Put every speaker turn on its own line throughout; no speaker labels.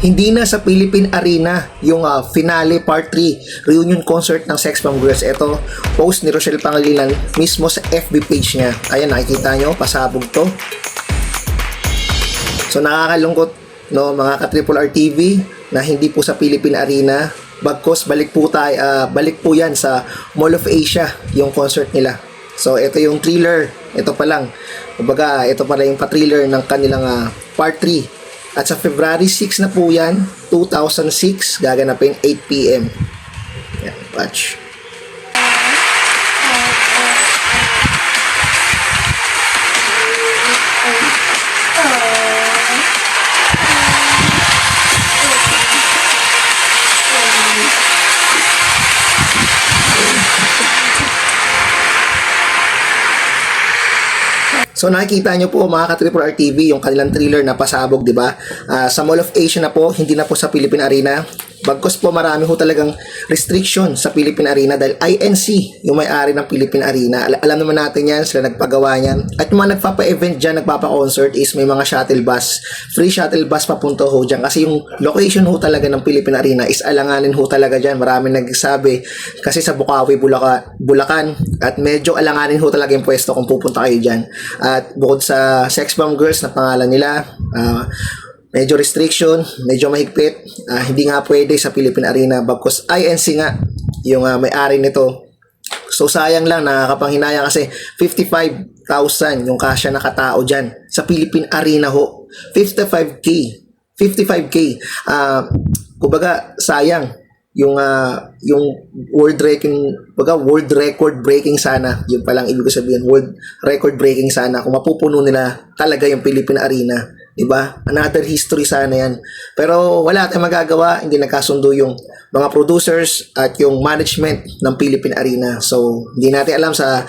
Hindi na sa Philippine Arena yung finale part 3 reunion concert ng Sex Bomb Girls. Ito, post ni Rochelle Pangilinan mismo sa FB page niya. Ayan, nakikita nyo, pasabog to. So nakakalungkot, no, mga ka-Triple R TV, na hindi po sa Philippine Arena. Bagkos balik po yan sa Mall of Asia yung concert nila. So ito yung thriller, ito pa lang. Kumbaga, ito pala yung pa-thriller ng kanilang part 3. At sa February 6 na po yan, 2006, gaganapin 8 PM. Yan, watch. So nakikita nyo po mga ka-Triple R TV yung kanilang thriller na pasabog, di ba? Sa Mall of Asia na po, hindi na po sa Philippine Arena. Bagkos po marami ho talagang restriction sa Philippine Arena dahil INC yung may-ari ng Philippine Arena. Alam naman natin yan, sila nagpagawa yan. At yung mga nagpapa-event dyan, nagpapa-concert is may mga shuttle bus. Free shuttle bus papunta ho dyan. Kasi yung location ho talaga ng Philippine Arena is alanganin ho talaga dyan. Maraming nagsabi kasi sa Bukawi, Bulacan. At medyo alanganin ho talaga yung pwesto kung pupunta kayo dyan. At bukod sa Sex Bomb Girls na pangalan nila, medyo restriction, medyo mahigpit, hindi nga pwede sa Philippine Arena bagkus INC nga yung may-ari nito. So sayang lang, nakakapanghinayang kasi 55,000 yung kasya na katao dyan sa Philippine Arena ho. 55K. Kumbaga sayang yung world record breaking sana, yun palang ibig sabihin, world record breaking sana kung mapupuno nila talaga yung Philippine Arena. Diba? Another history sana yan. Pero wala tayong magagawa, hindi nagkasundo yung mga producers at yung management ng Philippine Arena. So, hindi natin alam sa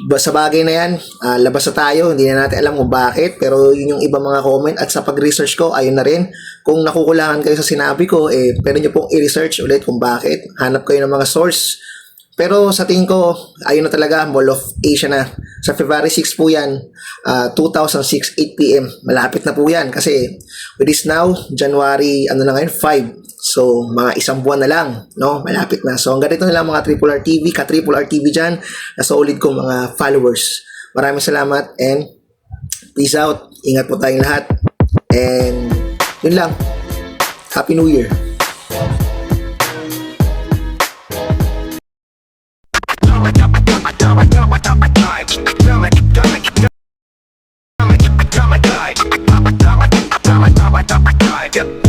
bagay na yan. Labas na tayo, hindi na natin alam kung bakit. Pero yun yung ibang mga comment. At sa pag-research ko, ayun na rin. Kung nakukulangan kayo sa sinabi ko, pwede nyo pong i-research ulit kung bakit. Hanap kayo ng mga source. Pero sa tingin ko, ayun na talaga, Mall of Asia na. Sa February 6 po yan, 2006, 8 PM. Malapit na po yan kasi with this now, January, 5. So, mga isang buwan na lang, no? Malapit na. So, hanggang dito na lang mga Triple R TV, ka-Triple R TV dyan, na solid kong mga followers. Maraming salamat and peace out. Ingat po tayong lahat. And yun lang. Happy New Year. Yep.